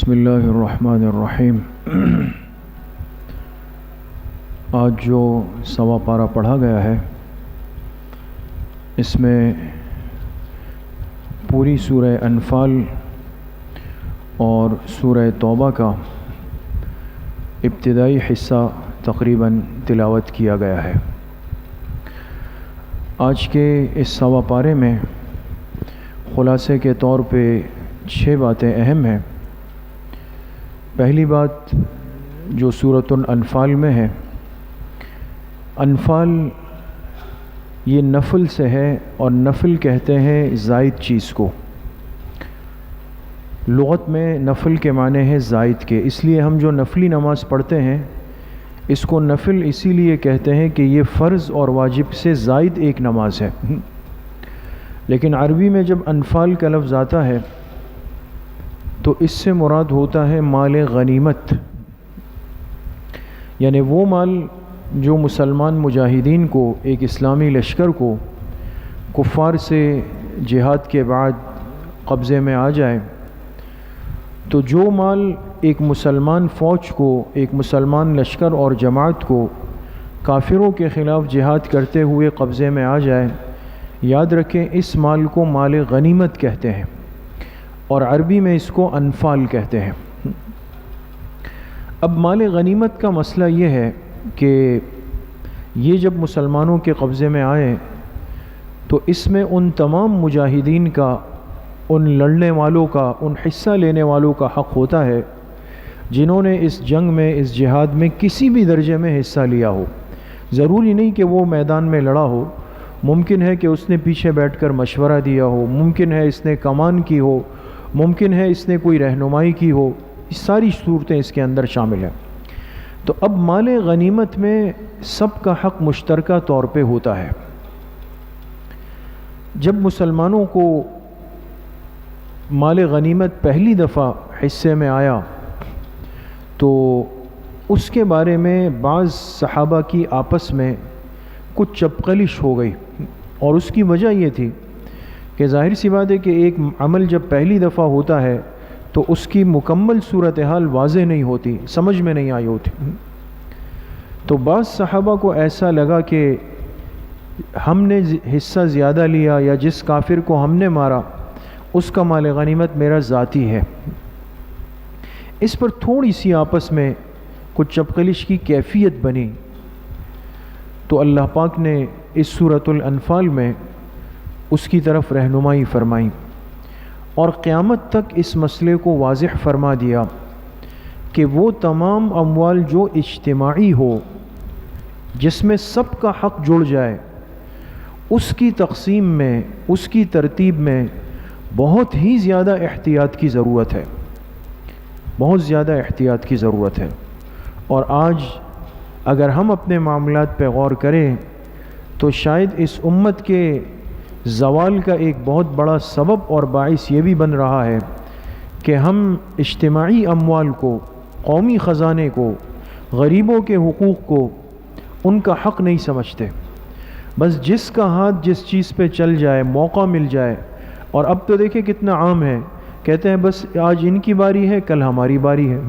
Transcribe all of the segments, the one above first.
بسم اللہ الرحمن الرحیم۔ آج جو سوا پارہ پڑھا گیا ہے اس میں پوری سورہ انفال اور سورہ توبہ کا ابتدائی حصہ تقریباً تلاوت کیا گیا ہے۔ آج کے اس سوا پارے میں خلاصے کے طور پہ 6 باتیں اہم ہیں۔ پہلی بات جو سورۃ الانفال میں ہے، انفال یہ نفل سے ہے، اور نفل کہتے ہیں زائد چیز کو۔ لغت میں نفل کے معنی ہے زائد کے، اس لیے ہم جو نفلی نماز پڑھتے ہیں اس کو نفل اسی لیے کہتے ہیں کہ یہ فرض اور واجب سے زائد ایک نماز ہے۔ لیکن عربی میں جب انفال کا لفظ آتا ہے تو اس سے مراد ہوتا ہے مال غنیمت، یعنی وہ مال جو مسلمان مجاہدین کو، ایک اسلامی لشکر کو کفار سے جہاد کے بعد قبضے میں آ جائے، تو جو مال ایک مسلمان فوج کو، ایک مسلمان لشکر اور جماعت کو کافروں کے خلاف جہاد کرتے ہوئے قبضے میں آ جائے، یاد رکھیں اس مال کو مال غنیمت کہتے ہیں، اور عربی میں اس کو انفال کہتے ہیں۔ اب مال غنیمت کا مسئلہ یہ ہے کہ یہ جب مسلمانوں کے قبضے میں آئے تو اس میں ان تمام مجاہدین کا، ان لڑنے والوں کا، ان حصہ لینے والوں کا حق ہوتا ہے جنہوں نے اس جنگ میں، اس جہاد میں کسی بھی درجے میں حصہ لیا ہو۔ ضروری نہیں کہ وہ میدان میں لڑا ہو، ممکن ہے کہ اس نے پیچھے بیٹھ کر مشورہ دیا ہو، ممکن ہے اس نے کمان کی ہو، ممکن ہے اس نے کوئی رہنمائی کی ہو، یہ ساری صورتیں اس کے اندر شامل ہیں۔ تو اب مال غنیمت میں سب کا حق مشترکہ طور پہ ہوتا ہے۔ جب مسلمانوں کو مال غنیمت پہلی دفعہ حصے میں آیا تو اس کے بارے میں بعض صحابہ کی آپس میں کچھ چپقلش ہو گئی، اور اس کی وجہ یہ تھی کہ ظاہر سی بات ہے کہ ایک عمل جب پہلی دفعہ ہوتا ہے تو اس کی مکمل صورتحال واضح نہیں ہوتی، سمجھ میں نہیں آئی ہوتی۔ تو بعض صحابہ کو ایسا لگا کہ ہم نے حصہ زیادہ لیا، یا جس کافر کو ہم نے مارا اس کا مال غنیمت میرا ذاتی ہے۔ اس پر تھوڑی سی آپس میں کچھ چپقلش کی کیفیت بنی، تو اللہ پاک نے اس سورۃ الانفال میں اس کی طرف رہنمائی فرمائی، اور قیامت تک اس مسئلے کو واضح فرما دیا کہ وہ تمام اموال جو اجتماعی ہو، جس میں سب کا حق جڑ جائے، اس کی تقسیم میں، اس کی ترتیب میں بہت ہی زیادہ احتیاط کی ضرورت ہے، بہت زیادہ احتیاط کی ضرورت ہے۔ اور آج اگر ہم اپنے معاملات پہ غور کریں تو شاید اس امت کے زوال کا ایک بہت بڑا سبب اور باعث یہ بھی بن رہا ہے کہ ہم اجتماعی اموال کو، قومی خزانے کو، غریبوں کے حقوق کو، ان کا حق نہیں سمجھتے۔ بس جس کا ہاتھ جس چیز پہ چل جائے، موقع مل جائے، اور اب تو دیکھیں کتنا عام ہے، کہتے ہیں بس آج ان کی باری ہے، کل ہماری باری ہے،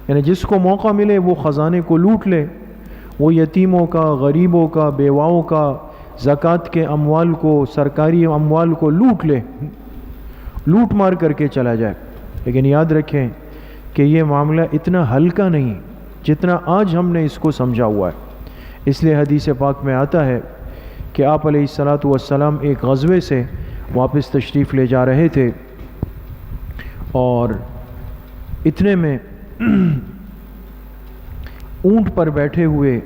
یعنی جس کو موقع ملے وہ خزانے کو لوٹ لے، وہ یتیموں کا، غریبوں کا، بیواؤں کا، زکوٰۃ کے اموال کو، سرکاری اموال کو لوٹ لے، لوٹ مار کر کے چلا جائے۔ لیکن یاد رکھیں کہ یہ معاملہ اتنا ہلکا نہیں جتنا آج ہم نے اس کو سمجھا ہوا ہے۔ اس لیے حدیث پاک میں آتا ہے کہ آپ علیہ الصلاۃ والسلام ایک غزوے سے واپس تشریف لے جا رہے تھے، اور اتنے میں اونٹ پر بیٹھے ہوئے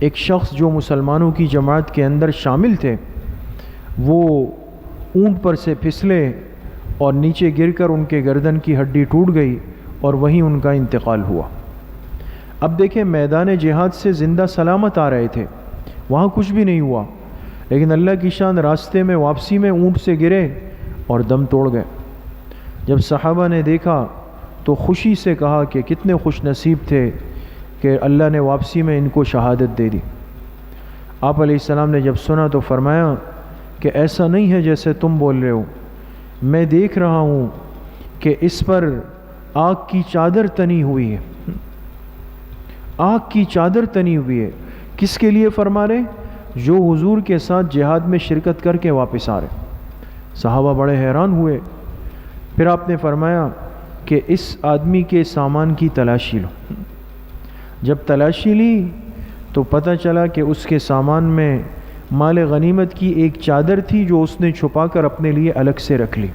ایک شخص جو مسلمانوں کی جماعت کے اندر شامل تھے، وہ اونٹ پر سے پھسلے اور نیچے گر کر ان کے گردن کی ہڈی ٹوٹ گئی، اور وہیں ان کا انتقال ہوا۔ اب دیکھیں میدان جہاد سے زندہ سلامت آ رہے تھے، وہاں کچھ بھی نہیں ہوا، لیکن اللہ کی شان راستے میں واپسی میں اونٹ سے گرے اور دم توڑ گئے۔ جب صحابہ نے دیکھا تو خوشی سے کہا کہ کتنے خوش نصیب تھے کہ اللہ نے واپسی میں ان کو شہادت دے دی۔ آپ علیہ السلام نے جب سنا تو فرمایا کہ ایسا نہیں ہے جیسے تم بول رہے ہو، میں دیکھ رہا ہوں کہ اس پر آگ کی چادر تنی ہوئی ہے، آگ کی چادر تنی ہوئی ہے۔ کس کے لیے فرما رہے؟ جو حضور کے ساتھ جہاد میں شرکت کر کے واپس آ رہے۔ صحابہ بڑے حیران ہوئے۔ پھر آپ نے فرمایا کہ اس آدمی کے سامان کی تلاشی لو۔ جب تلاشی لی تو پتہ چلا کہ اس کے سامان میں مال غنیمت کی ایک چادر تھی جو اس نے چھپا کر اپنے لیے الگ سے رکھ لی۔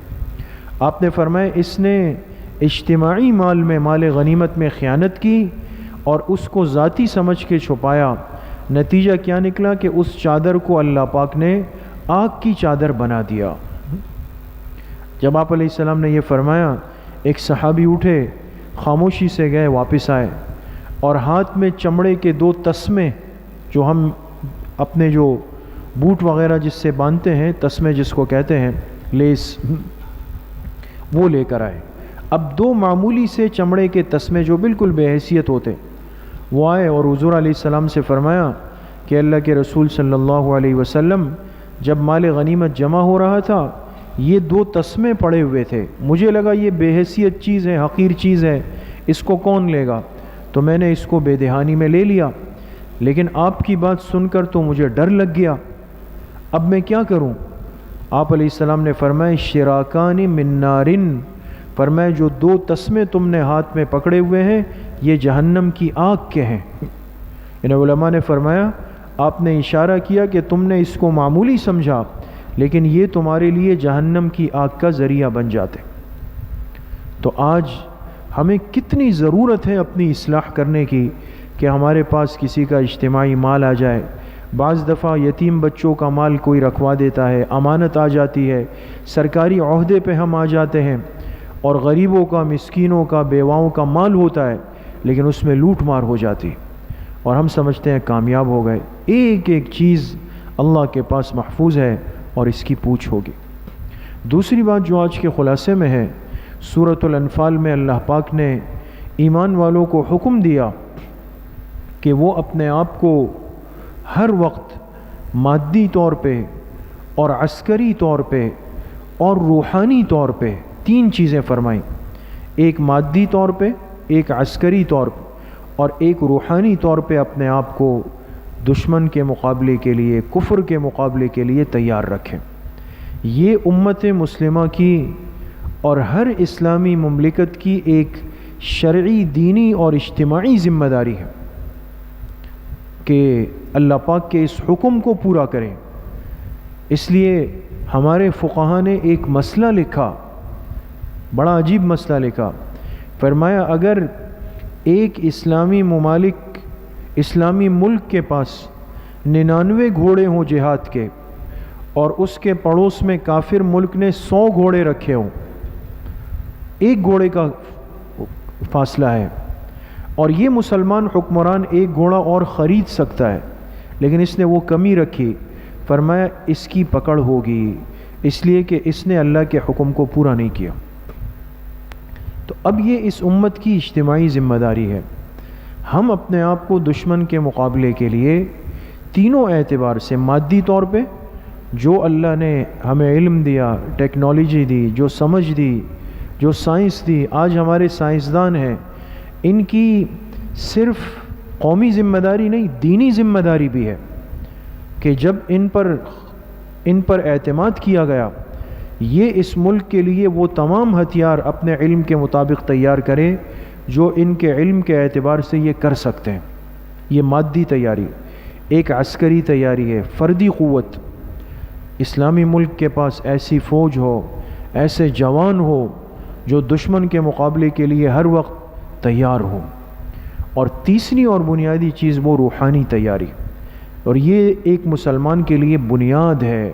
آپ نے فرمایا اس نے اجتماعی مال میں، مال غنیمت میں خیانت کی اور اس کو ذاتی سمجھ کے چھپایا۔ نتیجہ کیا نکلا کہ اس چادر کو اللہ پاک نے آگ کی چادر بنا دیا۔ جب آپ علیہ السلام نے یہ فرمایا، ایک صحابی اٹھے، خاموشی سے گئے، واپس آئے اور ہاتھ میں چمڑے کے 2 تسمے، جو ہم اپنے جو بوٹ وغیرہ جس سے باندھتے ہیں، تسمے جس کو کہتے ہیں، لیس، وہ لے کر آئے۔ اب 2 معمولی سے چمڑے کے تسمے جو بالکل بے حیثیت ہوتے، وہ آئے اور حضور علیہ السلام سے فرمایا کہ اللہ کے رسول صلی اللہ علیہ وسلم، جب مال غنیمت جمع ہو رہا تھا یہ 2 تسمے پڑے ہوئے تھے، مجھے لگا یہ بے حیثیت چیز ہے، حقیر چیز ہے، اس کو کون لے گا، تو میں نے اس کو بے دہانی میں لے لیا، لیکن آپ کی بات سن کر تو مجھے ڈر لگ گیا، اب میں کیا کروں؟ آپ علیہ السلام نے فرمایا شراکان من نارن، فرمایا جو 2 تسمے تم نے ہاتھ میں پکڑے ہوئے ہیں یہ جہنم کی آگ کے ہیں۔ ان علماء نے فرمایا آپ نے اشارہ کیا کہ تم نے اس کو معمولی سمجھا، لیکن یہ تمہارے لیے جہنم کی آگ کا ذریعہ بن جاتے۔ تو آج ہمیں کتنی ضرورت ہے اپنی اصلاح کرنے کی کہ ہمارے پاس کسی کا اجتماعی مال آ جائے۔ بعض دفعہ یتیم بچوں کا مال کوئی رکھوا دیتا ہے، امانت آ جاتی ہے، سرکاری عہدے پہ ہم آ جاتے ہیں اور غریبوں کا، مسکینوں کا، بیواؤں کا مال ہوتا ہے لیکن اس میں لوٹ مار ہو جاتی اور ہم سمجھتے ہیں کامیاب ہو گئے۔ ایک ایک چیز اللہ کے پاس محفوظ ہے اور اس کی پوچھ ہوگی۔ دوسری بات جو آج کے خلاصے میں ہے، سورۃ الانفال میں اللہ پاک نے ایمان والوں کو حکم دیا کہ وہ اپنے آپ کو ہر وقت مادی طور پہ اور عسکری طور پہ اور روحانی طور پہ 3 چیزیں فرمائیں، ایک مادی طور پہ، ایک عسکری طور پہ اور ایک روحانی طور پہ اپنے آپ کو دشمن کے مقابلے کے لیے، کفر کے مقابلے کے لیے تیار رکھیں۔ یہ امت مسلمہ کی اور ہر اسلامی مملکت کی ایک شرعی، دینی اور اجتماعی ذمہ داری ہے کہ اللہ پاک کے اس حکم کو پورا کریں۔ اس لیے ہمارے فقہاء نے ایک مسئلہ لکھا، بڑا عجیب مسئلہ لکھا، فرمایا اگر ایک اسلامی ملک کے پاس 99 گھوڑے ہوں جہاد کے اور اس کے پڑوس میں کافر ملک نے 100 گھوڑے رکھے ہوں، 1 گھوڑے کا فاصلہ ہے، اور یہ مسلمان حکمران 1 گھوڑا اور خرید سکتا ہے لیکن اس نے وہ کمی رکھی، فرمایا اس کی پکڑ ہوگی، اس لیے کہ اس نے اللہ کے حکم کو پورا نہیں کیا۔ تو اب یہ اس امت کی اجتماعی ذمہ داری ہے، ہم اپنے آپ کو دشمن کے مقابلے کے لیے تینوں اعتبار سے، مادی طور پہ جو اللہ نے ہمیں علم دیا، ٹیکنالوجی دی، جو سمجھ دی، جو سائنس دی، آج ہمارے سائنسدان ہیں، ان کی صرف قومی ذمہ داری نہیں، دینی ذمہ داری بھی ہے کہ جب ان پر اعتماد کیا گیا، یہ اس ملک کے لیے وہ تمام ہتھیار اپنے علم کے مطابق تیار کریں جو ان کے علم کے اعتبار سے یہ کر سکتے ہیں۔ یہ مادی تیاری، ایک عسکری تیاری ہے، فردی قوت، اسلامی ملک کے پاس ایسی فوج ہو، ایسے جوان ہو جو دشمن کے مقابلے کے لیے ہر وقت تیار ہو۔ اور تیسری اور بنیادی چیز وہ روحانی تیاری، اور یہ ایک مسلمان کے لیے بنیاد ہے۔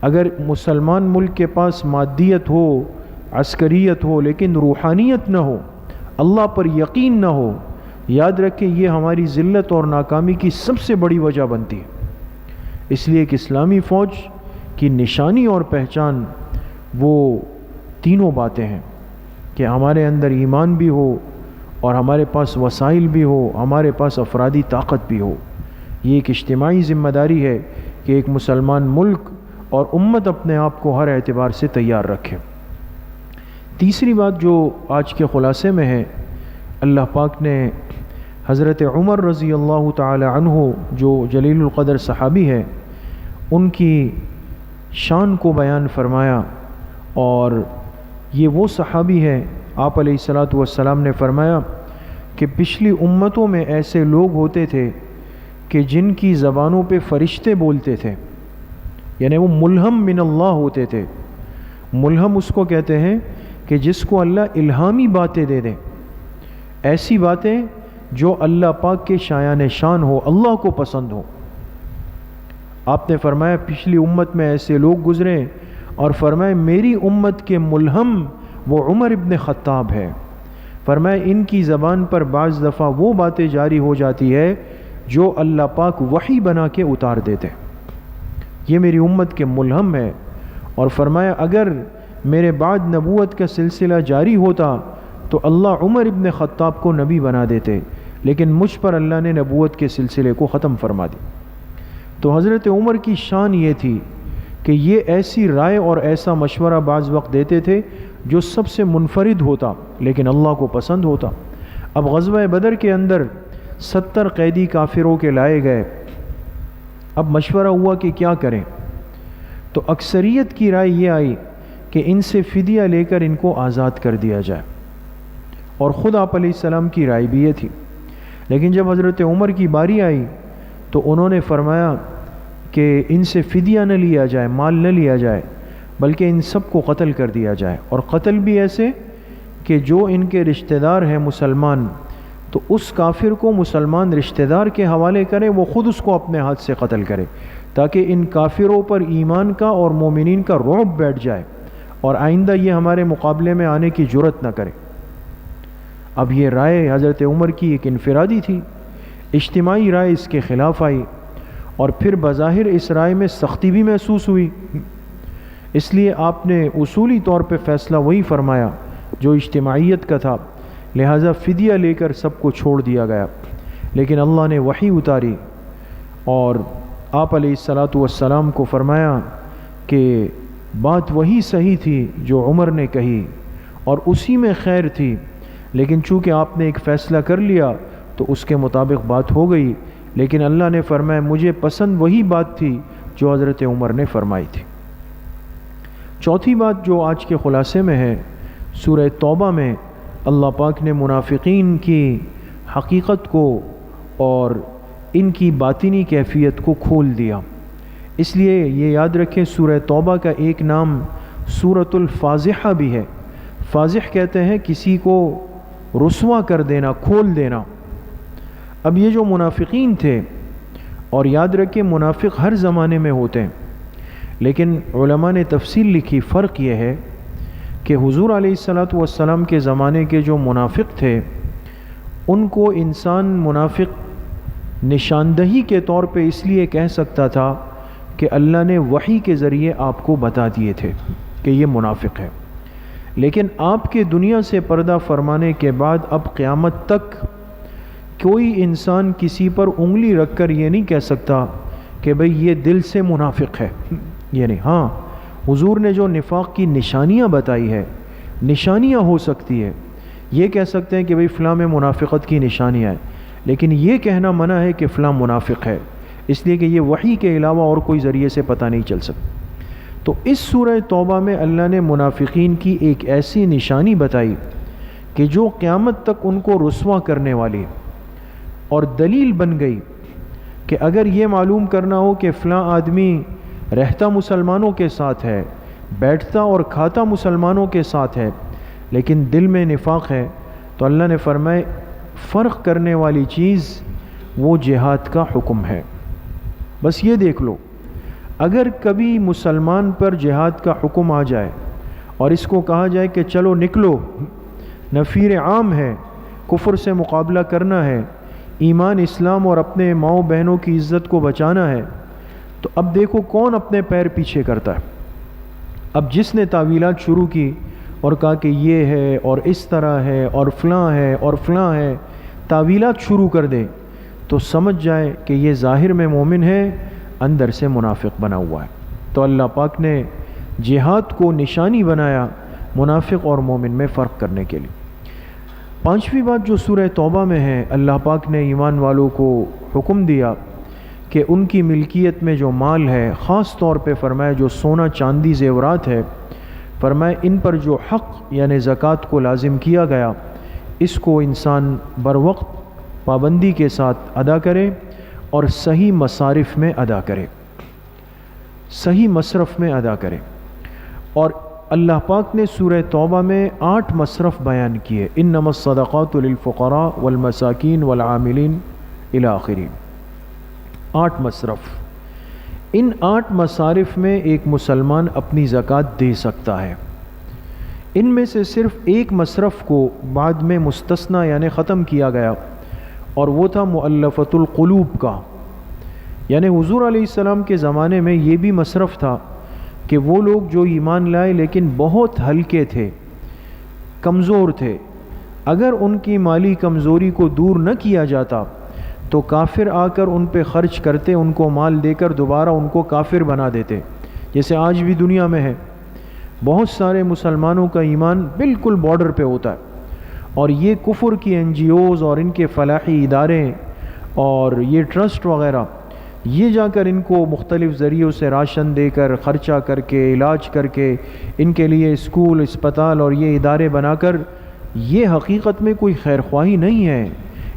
اگر مسلمان ملک کے پاس مادیت ہو، عسکریت ہو، لیکن روحانیت نہ ہو، اللہ پر یقین نہ ہو، یاد رکھیں یہ ہماری ذلت اور ناکامی کی سب سے بڑی وجہ بنتی ہے۔ اس لیے کہ اسلامی فوج کی نشانی اور پہچان وہ تینوں باتیں ہیں کہ ہمارے اندر ایمان بھی ہو اور ہمارے پاس وسائل بھی ہو، ہمارے پاس افرادی طاقت بھی ہو۔ یہ ایک اجتماعی ذمہ داری ہے کہ ایک مسلمان ملک اور امت اپنے آپ کو ہر اعتبار سے تیار رکھے۔ تیسری بات جو آج کے خلاصے میں ہے، اللہ پاک نے حضرت عمر رضی اللہ تعالی عنہ جو جلیل القدر صحابی ہے ان کی شان کو بیان فرمایا، اور یہ وہ صحابی ہے، آپ علیہ الصلاۃ والسلام نے فرمایا کہ پچھلی امتوں میں ایسے لوگ ہوتے تھے کہ جن کی زبانوں پہ فرشتے بولتے تھے، یعنی وہ ملہم من اللہ ہوتے تھے۔ ملہم اس کو کہتے ہیں کہ جس کو اللہ الہامی باتیں دے دیں، ایسی باتیں جو اللہ پاک کے شایان شان ہو، اللہ کو پسند ہو۔ آپ نے فرمایا پچھلی امت میں ایسے لوگ گزرے، اور فرمایا میری امت کے ملہم وہ عمر ابن خطاب ہے۔ فرمایا ان کی زبان پر بعض دفعہ وہ باتیں جاری ہو جاتی ہے جو اللہ پاک وحی بنا کے اتار دیتے، یہ میری امت کے ملہم ہے۔ اور فرمایا اگر میرے بعد نبوت کا سلسلہ جاری ہوتا تو اللہ عمر ابن خطاب کو نبی بنا دیتے، لیکن مجھ پر اللہ نے نبوت کے سلسلے کو ختم فرما دی۔ تو حضرت عمر کی شان یہ تھی کہ یہ ایسی رائے اور ایسا مشورہ بعض وقت دیتے تھے جو سب سے منفرد ہوتا لیکن اللہ کو پسند ہوتا۔ اب غزوہ بدر کے اندر 70 قیدی کافروں کے لائے گئے، اب مشورہ ہوا کہ کیا کریں، تو اکثریت کی رائے یہ آئی کہ ان سے فدیہ لے کر ان کو آزاد کر دیا جائے، اور خود آپ علیہ السلام کی رائے بھی یہ تھی۔ لیکن جب حضرت عمر کی باری آئی تو انہوں نے فرمایا کہ ان سے فدیہ نہ لیا جائے، مال نہ لیا جائے، بلکہ ان سب کو قتل کر دیا جائے، اور قتل بھی ایسے کہ جو ان کے رشتہ دار ہیں مسلمان، تو اس کافر کو مسلمان رشتہ دار کے حوالے کرے، وہ خود اس کو اپنے ہاتھ سے قتل کرے، تاکہ ان کافروں پر ایمان کا اور مومنین کا رعب بیٹھ جائے اور آئندہ یہ ہمارے مقابلے میں آنے کی جرت نہ کرے۔ اب یہ رائے حضرت عمر کی ایک انفرادی تھی، اجتماعی رائے اس کے خلاف آئی، اور پھر بظاہر اس رائے میں سختی بھی محسوس ہوئی، اس لیے آپ نے اصولی طور پہ فیصلہ وہی فرمایا جو اجتماعیت کا تھا، لہٰذا فدیہ لے کر سب کو چھوڑ دیا گیا۔ لیکن اللہ نے وحی اتاری اور آپ علیہ الصلاۃ والسلام کو فرمایا کہ بات وہی صحیح تھی جو عمر نے کہی، اور اسی میں خیر تھی، لیکن چونکہ آپ نے ایک فیصلہ کر لیا تو اس کے مطابق بات ہو گئی۔ لیکن اللہ نے فرمایا مجھے پسند وہی بات تھی جو حضرت عمر نے فرمائی تھی۔ چوتھی بات جو آج کے خلاصے میں ہے، سورہ توبہ میں اللہ پاک نے منافقین کی حقیقت کو اور ان کی باطنی کیفیت کو کھول دیا۔ اس لیے یہ یاد رکھیں سورہ توبہ کا ایک نام سورۃ الفاضحہ بھی ہے۔ فاضح کہتے ہیں کسی کو رسوا کر دینا، کھول دینا۔ اب یہ جو منافقین تھے، اور یاد رکھیں منافق ہر زمانے میں ہوتے ہیں، لیکن علماء نے تفصیل لکھی، فرق یہ ہے کہ حضور علیہ الصلاۃ والسلام کے زمانے کے جو منافق تھے ان کو انسان منافق نشاندہی کے طور پہ اس لیے کہہ سکتا تھا کہ اللہ نے وحی کے ذریعے آپ کو بتا دیے تھے کہ یہ منافق ہے۔ لیکن آپ کے دنیا سے پردہ فرمانے کے بعد اب قیامت تک کوئی انسان کسی پر انگلی رکھ کر یہ نہیں کہہ سکتا کہ بھئی یہ دل سے منافق ہے، یعنی ہاں حضور نے جو نفاق کی نشانیاں بتائی ہے، نشانیاں ہو سکتی ہے، یہ کہہ سکتے ہیں کہ بھئی فلاں میں منافقت کی نشانیاں ہیں، لیکن یہ کہنا منع ہے کہ فلاں منافق ہے، اس لیے کہ یہ وحی کے علاوہ اور کوئی ذریعے سے پتہ نہیں چل سکتا۔ تو اس سورہ توبہ میں اللہ نے منافقین کی ایک ایسی نشانی بتائی کہ جو قیامت تک ان کو رسوا کرنے والی اور دلیل بن گئی کہ اگر یہ معلوم کرنا ہو کہ فلاں آدمی رہتا مسلمانوں کے ساتھ ہے، بیٹھتا اور کھاتا مسلمانوں کے ساتھ ہے، لیکن دل میں نفاق ہے، تو اللہ نے فرمائے فرق کرنے والی چیز وہ جہاد کا حکم ہے۔ بس یہ دیکھ لو، اگر کبھی مسلمان پر جہاد کا حکم آ جائے اور اس کو کہا جائے کہ چلو نکلو، نفیر عام ہے، کفر سے مقابلہ کرنا ہے، ایمان اسلام اور اپنے ماؤں بہنوں کی عزت کو بچانا ہے، تو اب دیکھو کون اپنے پیر پیچھے کرتا ہے۔ اب جس نے تعویلات شروع کی اور کہا کہ یہ ہے اور اس طرح ہے اور فلاں ہے اور فلاں ہے، تعویلات شروع کر دے، تو سمجھ جائے کہ یہ ظاہر میں مومن ہے، اندر سے منافق بنا ہوا ہے۔ تو اللہ پاک نے جہاد کو نشانی بنایا، منافق اور مومن میں فرق کرنے کے لیے۔ پانچویں بات جو سورہ توبہ میں ہے، اللہ پاک نے ایمان والوں کو حکم دیا کہ ان کی ملکیت میں جو مال ہے، خاص طور پہ فرمایا جو سونا چاندی زیورات ہے، فرمایا ان پر جو حق یعنی زکوٰۃ کو لازم کیا گیا، اس کو انسان بروقت پابندی کے ساتھ ادا کرے اور صحیح مصارف میں ادا کرے، صحیح مصرف میں ادا کرے۔ اور اللہ پاک نے سورہ توبہ میں 8 مصرف بیان کیے، انما الصدقات للفقراء والمساکین والعاملین الی آخرین، 8 مصرف۔ ان 8 مصارف میں ایک مسلمان اپنی زکوٰۃ دے سکتا ہے۔ ان میں سے صرف ایک مصرف کو بعد میں مستثنی یعنی ختم کیا گیا، اور وہ تھا مؤلفۃ القلوب کا، یعنی حضور علیہ السلام کے زمانے میں یہ بھی مصرف تھا کہ وہ لوگ جو ایمان لائے لیکن بہت ہلکے تھے، کمزور تھے، اگر ان کی مالی کمزوری کو دور نہ کیا جاتا تو کافر آ کر ان پہ خرچ کرتے، ان کو مال دے کر دوبارہ ان کو کافر بنا دیتے، جیسے آج بھی دنیا میں ہے۔ بہت سارے مسلمانوں کا ایمان بالکل بارڈر پہ ہوتا ہے، اور یہ کفر کی NGOs اور ان کے فلاحی ادارے اور یہ ٹرسٹ وغیرہ، یہ جا کر ان کو مختلف ذریعوں سے راشن دے کر، خرچہ کر کے، علاج کر کے، ان کے لیے اسکول، اسپتال اور یہ ادارے بنا کر، یہ حقیقت میں کوئی خیر خواہی نہیں ہے،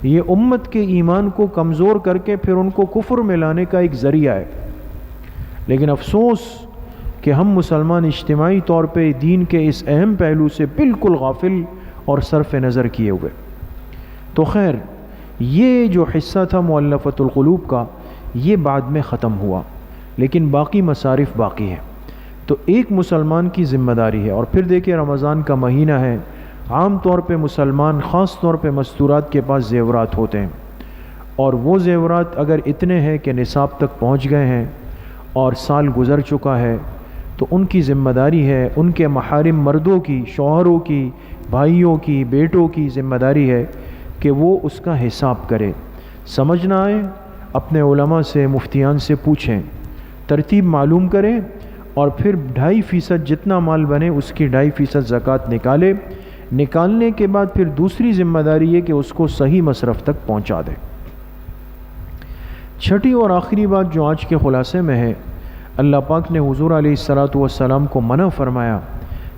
یہ امت کے ایمان کو کمزور کر کے پھر ان کو کفر میں لانے کا ایک ذریعہ ہے۔ لیکن افسوس کہ ہم مسلمان اجتماعی طور پہ دین کے اس اہم پہلو سے بالکل غافل اور صرف نظر کیے ہوئے۔ تو خیر، یہ جو حصہ تھا مؤلفۃ القلوب کا، یہ بعد میں ختم ہوا، لیکن باقی مصارف باقی ہیں۔ تو ایک مسلمان کی ذمہ داری ہے۔ اور پھر دیکھیں رمضان کا مہینہ ہے، عام طور پہ مسلمان خاص طور پہ مستورات کے پاس زیورات ہوتے ہیں، اور وہ زیورات اگر اتنے ہیں کہ نصاب تک پہنچ گئے ہیں اور سال گزر چکا ہے، تو ان کی ذمہ داری ہے، ان کے محارم مردوں کی، شوہروں کی، بھائیوں کی، بیٹوں کی ذمہ داری ہے کہ وہ اس کا حساب کرے۔ سمجھ نہ آئے اپنے علماء سے، مفتیان سے پوچھیں، ترتیب معلوم کریں، اور پھر 2.5% جتنا مال بنے اس کی 2.5% زکوٰۃ نکالے۔ نکالنے کے بعد پھر دوسری ذمہ داری ہے کہ اس کو صحیح مصرف تک پہنچا دے۔ چھٹی اور آخری بات جو آج کے خلاصے میں ہے، اللہ پاک نے حضور علیہ السلام کو منع فرمایا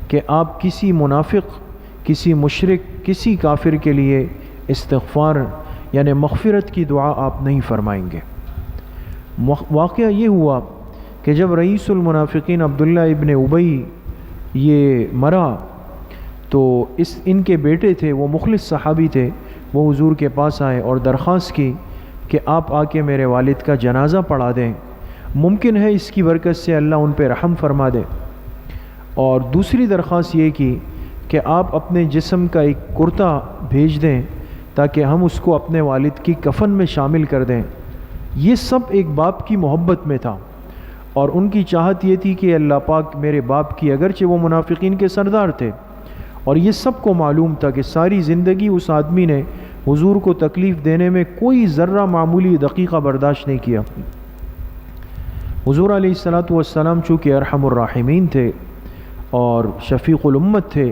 کہ آپ کسی منافق، کسی مشرک، کسی کافر کے لیے استغفار یعنی مغفرت کی دعا آپ نہیں فرمائیں گے۔ واقعہ یہ ہوا کہ جب رئیس المنافقین عبداللہ ابن ابی یہ مرا، تو ان کے بیٹے تھے، وہ مخلص صحابی تھے، وہ حضور کے پاس آئے اور درخواست کی کہ آپ آ کے میرے والد کا جنازہ پڑھا دیں، ممکن ہے اس کی برکت سے اللہ ان پہ رحم فرما دے۔ اور دوسری درخواست یہ کی کہ آپ اپنے جسم کا ایک کرتا بھیج دیں تاکہ ہم اس کو اپنے والد کی کفن میں شامل کر دیں۔ یہ سب ایک باپ کی محبت میں تھا، اور ان کی چاہت یہ تھی کہ اللہ پاک میرے باپ کی، اگرچہ وہ منافقین کے سردار تھے، اور یہ سب کو معلوم تھا کہ ساری زندگی اس آدمی نے حضور کو تکلیف دینے میں کوئی ذرہ معمولی دقیقہ برداشت نہیں کیا۔ حضور علیہ السلام چونکہ ارحم الراحمین تھے اور شفیق الامت تھے،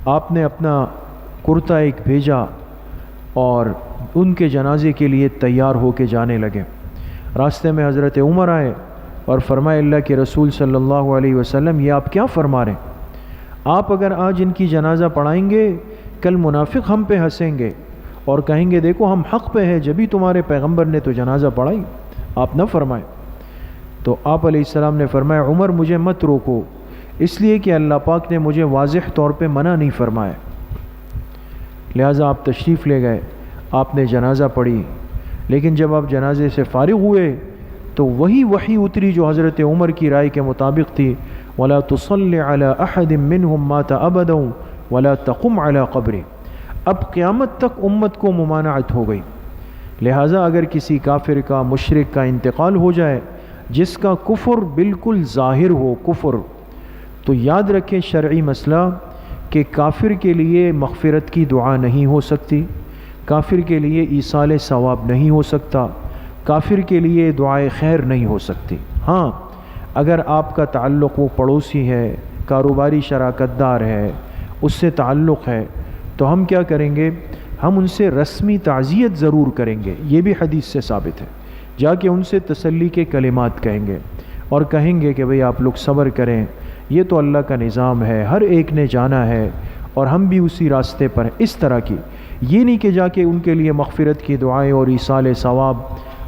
آپ نے اپنا کرتا ایک بھیجا اور ان کے جنازے کے لیے تیار ہو کے جانے لگے۔ راستے میں حضرت عمر آئے اور فرمائے، اللہ کے رسول صلی اللہ علیہ وسلم، یہ آپ کیا فرما رہے ہیں؟ آپ اگر آج ان کی جنازہ پڑھائیں گے، کل منافق ہم پہ ہنسیں گے اور کہیں گے دیکھو ہم حق پہ ہیں، جبھی تمہارے پیغمبر نے تو جنازہ پڑھائی، آپ نہ فرمائیں۔ تو آپ علیہ السلام نے فرمایا، عمر مجھے مت روکو، اس لیے کہ اللہ پاک نے مجھے واضح طور پہ منع نہیں فرمایا۔ لہٰذا آپ تشریف لے گئے، آپ نے جنازہ پڑھی، لیکن جب آپ جنازے سے فارغ ہوئے تو وہی وحی اتری جو حضرت عمر کی رائے کے مطابق تھی، وَلَا تُصَلِّ عَلَىٰ أَحَدٍ مِّنْهُمْ مَاتَ أَبَدًا وَلَا تَقُمْ عَلَىٰ قَبْرِهِ۔ اب قیامت تک امت کو ممانعت ہو گئی، لہٰذا اگر کسی کافر کا، مشرک کا انتقال ہو جائے جس کا کفر بالکل ظاہر ہو، کفر، تو یاد رکھیں شرعی مسئلہ کہ کافر کے لیے مغفرت کی دعا نہیں ہو سکتی، کافر کے لیے ایصال ثواب نہیں ہو سکتا، کافر کے لیے دعائے خیر نہیں ہو سکتی۔ ہاں، اگر آپ کا تعلق وہ پڑوسی ہے، کاروباری شراکت دار ہے، اس سے تعلق ہے، تو ہم کیا کریں گے؟ ہم ان سے رسمی تعزیت ضرور کریں گے، یہ بھی حدیث سے ثابت ہے۔ جا کے ان سے تسلی کے کلمات کہیں گے اور کہیں گے کہ بھئی آپ لوگ صبر کریں، یہ تو اللہ کا نظام ہے، ہر ایک نے جانا ہے اور ہم بھی اسی راستے پر ہیں۔ اس طرح کی، یہ نہیں کہ جا کے ان کے لیے مغفرت کی دعائیں اور ایصال ثواب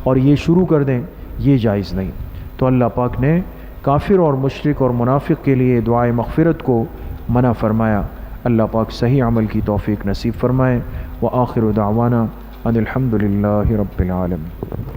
اور یہ شروع کر دیں، یہ جائز نہیں۔ تو اللہ پاک نے کافر اور مشرک اور منافق کے لیے دعائے مغفرت کو منع فرمایا۔ اللہ پاک صحیح عمل کی توفیق نصیب فرمائے۔ وآخر دعوانا ان الحمد للہ رب العالمین۔